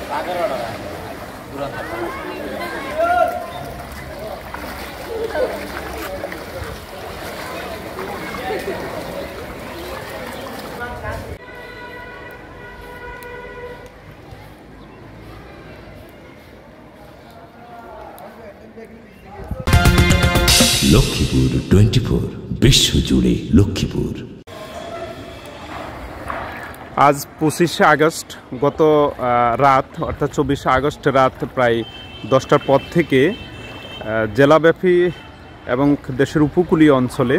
লক্ষ্মীপুর 24 বিশ্বজুড়ে লক্ষ্মীপুর। আজ 25শে আগস্ট, গত রাত অর্থাৎ 24শে আগস্ট রাত প্রায় 10টার পর থেকে জেলাব্যাপী এবং দেশের উপকূলীয় অঞ্চলে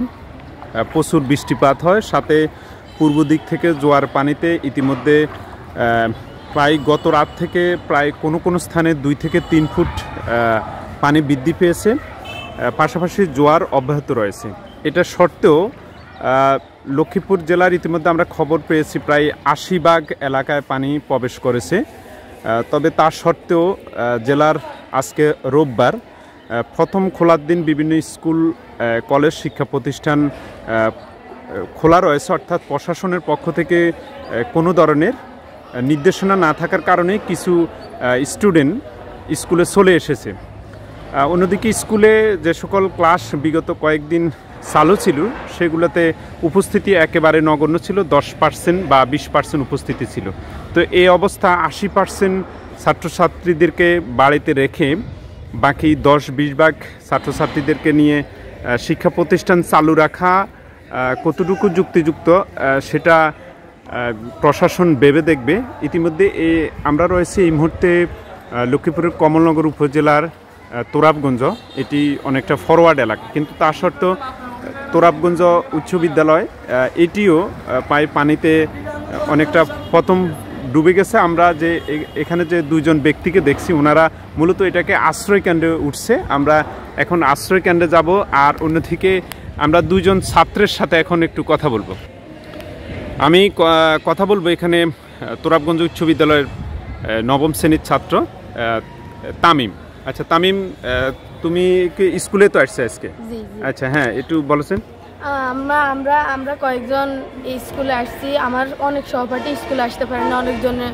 প্রচুর বৃষ্টিপাত হয়। সাথে পূর্ব দিক থেকে জোয়ার পানিতে ইতিমধ্যে প্রায় গত রাত থেকে প্রায় কোনো স্থানে 2 থেকে 3 ফুট পানি বৃদ্ধি পেয়েছে। পাশাপাশি জোয়ার অব্যাহত রয়েছে। এটা সত্ত্বেও লক্ষ্মীপুর জেলার ইতিমধ্যে আমরা খবর পেয়েছি প্রায় 80 ভাগ এলাকায় পানি প্রবেশ করেছে। তবে তা সত্ত্বেও জেলার আজকে রোববার প্রথম খোলার দিন বিভিন্ন স্কুল কলেজ শিক্ষা প্রতিষ্ঠান খোলা রয়েছে, অর্থাৎ প্রশাসনের পক্ষ থেকে কোনো ধরনের নির্দেশনা না থাকার কারণে কিছু স্টুডেন্ট স্কুলে চলে এসেছে। অন্যদিকে স্কুলে যে সকল ক্লাস বিগত কয়েকদিন চালু ছিল সেগুলোতে উপস্থিতি একেবারে নগণ্য ছিল, 10% বা 20% উপস্থিতি ছিল। তো এই অবস্থা 80% ছাত্রছাত্রীদেরকে বাড়িতে রেখে বাকি 10-20 ভাগ ছাত্রছাত্রীদেরকে নিয়ে শিক্ষা প্রতিষ্ঠান চালু রাখা কতটুকু যুক্তিযুক্ত সেটা প্রশাসন ভেবে দেখবে। ইতিমধ্যে আমরা রয়েছি এই মুহূর্তে লক্ষ্মীপুরের কমলনগর উপজেলার তোরাবগঞ্জ। এটি অনেকটা ফরওয়ার্ড এলাকা, কিন্তু তা সত্ত্বেও তোরাবগঞ্জ উচ্চ বিদ্যালয় এটিও প্রায় পানিতে অনেকটা প্রথম ডুবে গেছে। আমরা যে এখানে যে 2জন ব্যক্তিকে দেখছি ওনারা মূলত এটাকে আশ্রয় কেন্দ্রে উঠছে। আমরা এখন আশ্রয় কেন্দ্রে যাব, আর অন্যদিকে আমরা 2জন ছাত্রের সাথে এখন একটু কথা বলবো। আমি কথা বলবো এখানে তোরাবগঞ্জ উচ্চ বিদ্যালয়ের 9ম শ্রেণীর ছাত্র তামিম। আচ্ছা তামিম, তুমি কি স্কুলে তো আসছে আজকে? আচ্ছা হ্যাঁ, একটু বলেছেন। আমরা কয়েকজন এই স্কুলে আসছি। আমার অনেক সহপাঠী স্কুলে আসতে পারে না, অনেকজনের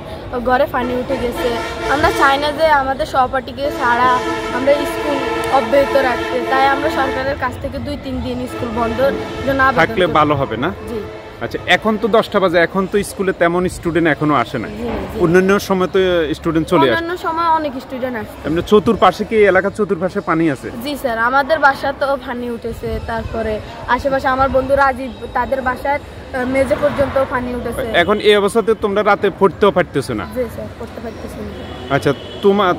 ঘরে পানি উঠে গেছে। আমরা চাই না যে আমাদের সহপাঠীকে ছাড়া আমরা স্কুল অব্যাহত রাখতে, তাই আমরা সরকারের কাছ থেকে 2-3 দিন স্কুল বন্ধ থাকলে ভালো হবে না? জি। আচ্ছা, এখন তো 10টা বাজে, এখন তো স্কুলে তেমন স্টুডেন্ট এখনো আসে না। অন্যান্য সময় তো স্টুডেন্ট চলে আসে। অন্যান্য সময় অনেক স্টুডেন্ট আসে। এমনি চতুর্পাশে কি এলাকার চতুর্পাশে পানি আছে? জি স্যার, আমাদের বাসা তো পানি উঠেছে, তারপরে আশেপাশে আমার বন্ধুরা আজি তাদের বাসার মেঝে পর্যন্ত পানি উঠেছে। এখন এই অবস্থাতে তোমরা রাতে পড়তেও পারতেছো না? জি স্যার, পড়তে পারতেছি না। আচ্ছা,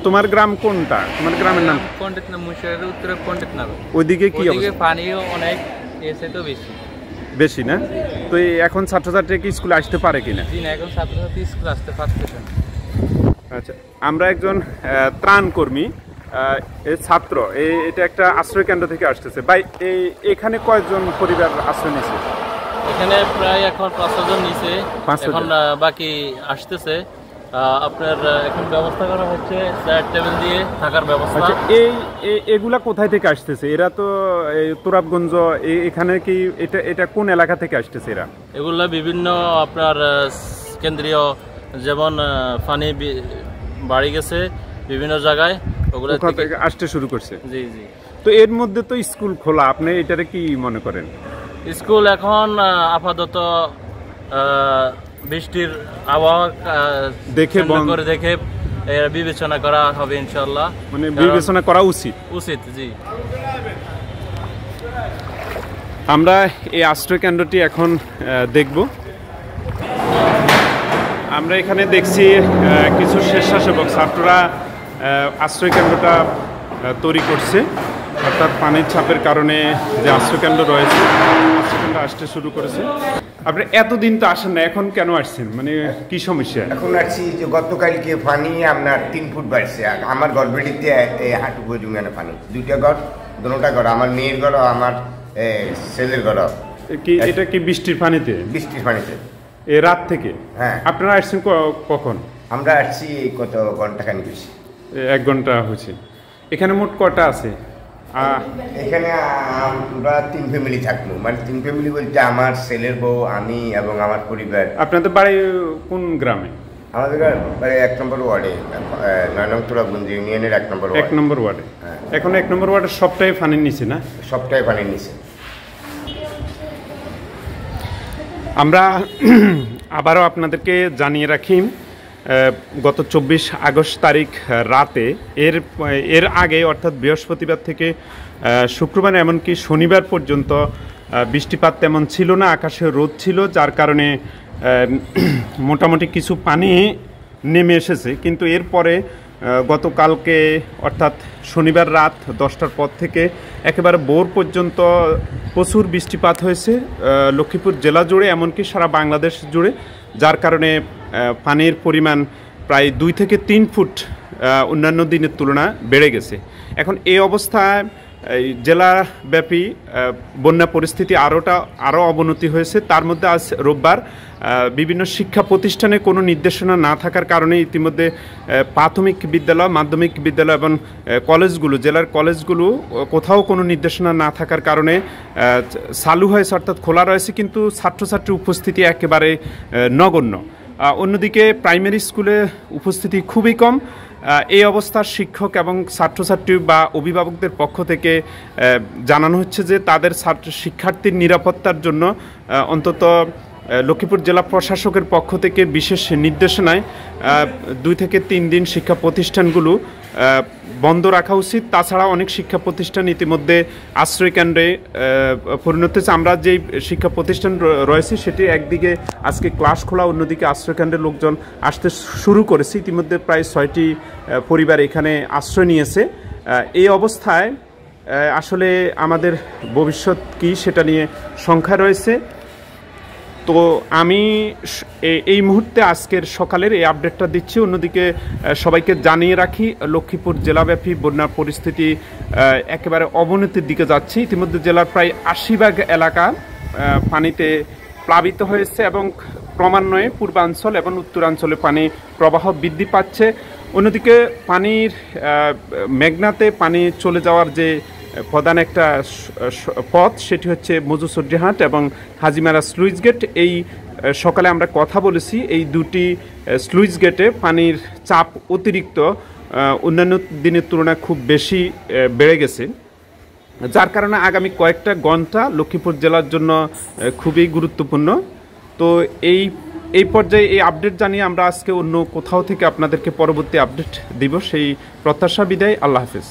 তোমার গ্রাম কোনটা? তোমার গ্রামের নাম? পণ্ডিতনগর, মুন্সিগঞ্জের উত্তরে পণ্ডিতনগর। ওইদিকে কি অবস্থা? ওইদিকে পানিও অনেক এসে তো বেশি না? তো এখন ছাত্রছাত্রী কি স্কুলে আসতে পারে কিনা? জি না, এখন ছাত্রছাত্রী স্কুলে আসতে পারতেছে না। আচ্ছা, আমরা একজন ত্রাণ কর্মী ছাত্র, এটা একটা আশ্রয় কেন্দ্র থেকে আসতেছে। ভাই, এখানে কয়জন পরিবার আশ্রয় নিয়েছে? এখানে প্রায় এখন 500 জন নিচে, এখন বাকি আসতেছে। আপনার এখন ব্যবস্থা করা হচ্ছে, চেয়ার টেবিল দিয়ে থাকার ব্যবস্থা। আচ্ছা, এগুলা কোথায় থেকে আসতেছে? এরা তো তোরাবগঞ্জ, এখানে কি এটা কোন এলাকা থেকে আসতেছে এরা? এগুলা বিভিন্ন আপনার কেন্দ্রীয়, যেমন পানি বাড়ি গেছে বিভিন্ন জায়গায়, ওগুলা থেকে আসতে শুরু করছে। জি জি। তো এর মধ্যে তো স্কুল খোলা, আপনি এটারে কি মনে করেন? স্কুল এখন আপাতত বৃষ্টির আবহাওয়া দেখে বিবেচনা করা হবে ইনশাআল্লাহ। মানে বিবেচনা করা উচিত। জি। আমরা এই আশ্রয় কেন্দ্রটি এখন দেখব। আমরা এখানে দেখছি কিছু স্বেচ্ছাসেবক ছাত্ররা আশ্রয় কেন্দ্রটা তৈরি করছে, অর্থাৎ পানির চাপের কারণে যে আশ্রয়কেন্দ্র রয়েছে আশ্রয়কেন্দ্র আসতে শুরু করেছে। আপনি এতদিন তো আসেন না, এখন কেন আসছেন? মানে কি সমস্যা? এখন আসছি যে গতকালকে পানি আপনার 3 ফুট বাড়ছে। আমার ঘর বেড়িতে হাঁটু পর্যন্ত পানি, 2টা ঘর, দুটা ঘর, আমার মেয়ের ঘর, আমার ছেলের ঘর। কি এটা কি বৃষ্টির পানিতে? বৃষ্টির পানিতে এই রাত থেকে? হ্যাঁ। আপনারা আসছেন কখন? আমরা আসছি কত ঘন্টা খানি বেশি, 1 ঘন্টা হয়েছে। এখানে মোট কটা আছে? এখানে আমরা 3 ফ্যামিলি থাকবো, মানে 3 ফ্যামিলি বলতে আমার ছেলের বউ, আমি এবং আমার পরিবার। আপনাদের বাড়ি কোন গ্রামে? আমাদের 1 নম্বর ওয়ার্ডে 9 নং তুরাগঞ্জ ইউনিয়নের 1 নম্বর ওয়ার্ড। 1 নম্বর ওয়ার্ডে এখন 1 নম্বর ওয়ার্ডের সবটাই পানির নিচে না? সবটাই পানির নিচে। আমরা আবারও আপনাদেরকে জানিয়ে রাখি, গত 24 আগস্ট তারিখ রাতে এর আগে অর্থাৎ বৃহস্পতিবার থেকে শুক্রবার এমনকি শনিবার পর্যন্ত বৃষ্টিপাত তেমন ছিল না, আকাশে রোদ ছিল, যার কারণে মোটামুটি কিছু পানি নেমে এসেছে। কিন্তু এরপরে গতকালকে অর্থাৎ শনিবার রাত 10টার পর থেকে একেবারে ভোর পর্যন্ত প্রচুর বৃষ্টিপাত হয়েছে লক্ষ্মীপুর জেলা জুড়ে, এমনকি সারা বাংলাদেশ জুড়ে, যার কারণে পানির পরিমাণ প্রায় 2 থেকে 3 ফুট অন্যান্য দিনের তুলনায় বেড়ে গেছে। এখন এই অবস্থায় জেলাব্যাপী বন্যা পরিস্থিতি আরও অবনতি হয়েছে। তার মধ্যে আজ রোববার বিভিন্ন শিক্ষা প্রতিষ্ঠানে কোনো নির্দেশনা না থাকার কারণে ইতিমধ্যে প্রাথমিক বিদ্যালয়, মাধ্যমিক বিদ্যালয় এবং কলেজগুলো, জেলার কলেজগুলো কোথাও কোনো নির্দেশনা না থাকার কারণে চালু হয়েছে অর্থাৎ খোলা রয়েছে, কিন্তু ছাত্রছাত্রীর উপস্থিতি একেবারে নগণ্য। অন্যদিকে প্রাইমারি স্কুলে উপস্থিতি খুবই কম। এই অবস্থার শিক্ষক এবং ছাত্রছাত্রী বা অভিভাবকদের পক্ষ থেকে জানানো হচ্ছে যে তাদের শিক্ষার্থীর নিরাপত্তার জন্য অন্তত লক্ষ্মীপুর জেলা প্রশাসকের পক্ষ থেকে বিশেষ নির্দেশনায় 2 থেকে 3 দিন শিক্ষা প্রতিষ্ঠানগুলো বন্ধ রাখা উচিত। তাছাড়া অনেক শিক্ষা প্রতিষ্ঠান ইতিমধ্যে আশ্রয়কেন্দ্রে পরিণত হয়েছে। আমরা যেই শিক্ষা প্রতিষ্ঠান রয়েছে সেটি একদিকে আজকে ক্লাস খোলা, অন্যদিকে আশ্রয়কেন্দ্রের লোকজন আসতে শুরু করেছে। ইতিমধ্যে প্রায় 6টি পরিবার এখানে আশ্রয় নিয়েছে। এই অবস্থায় আসলে আমাদের ভবিষ্যৎ কী সেটা নিয়ে শঙ্কা রয়েছে। তো আমি এই মুহূর্তে আজকের সকালের এই আপডেটটা দিচ্ছি। অন্যদিকে সবাইকে জানিয়ে রাখি, লক্ষ্মীপুর জেলাব্যাপী বন্যার পরিস্থিতি একেবারে অবনতির দিকে যাচ্ছে। ইতিমধ্যে জেলার প্রায় 80% এলাকা পানিতে প্লাবিত হয়েছে এবং ক্রমান্বয়ে পূর্বাঞ্চল এবং উত্তরাঞ্চলে পানি প্রবাহ বৃদ্ধি পাচ্ছে। অন্যদিকে পানির মেঘনাতে পানি চলে যাওয়ার যে প্রধান একটা পথ সেটি হচ্ছে মজুসুদ্দিহাট এবং হাজিমারা স্লুইস গেট। এই সকালে আমরা কথা বলেছি, এই 2টি স্লুইস গেটে পানির চাপ অতিরিক্ত অন্যান্য দিনের তুলনায় খুব বেশি বেড়ে গেছে, যার কারণে আগামী কয়েকটা ঘন্টা লক্ষ্মীপুর জেলার জন্য খুবই গুরুত্বপূর্ণ। তো এই পর্যায়ে এই আপডেট জানিয়ে আমরা আজকে অন্য কোথাও থেকে আপনাদেরকে পরবর্তী আপডেট দিব, সেই প্রত্যাশা বিদায়। আল্লাহ হাফেজ।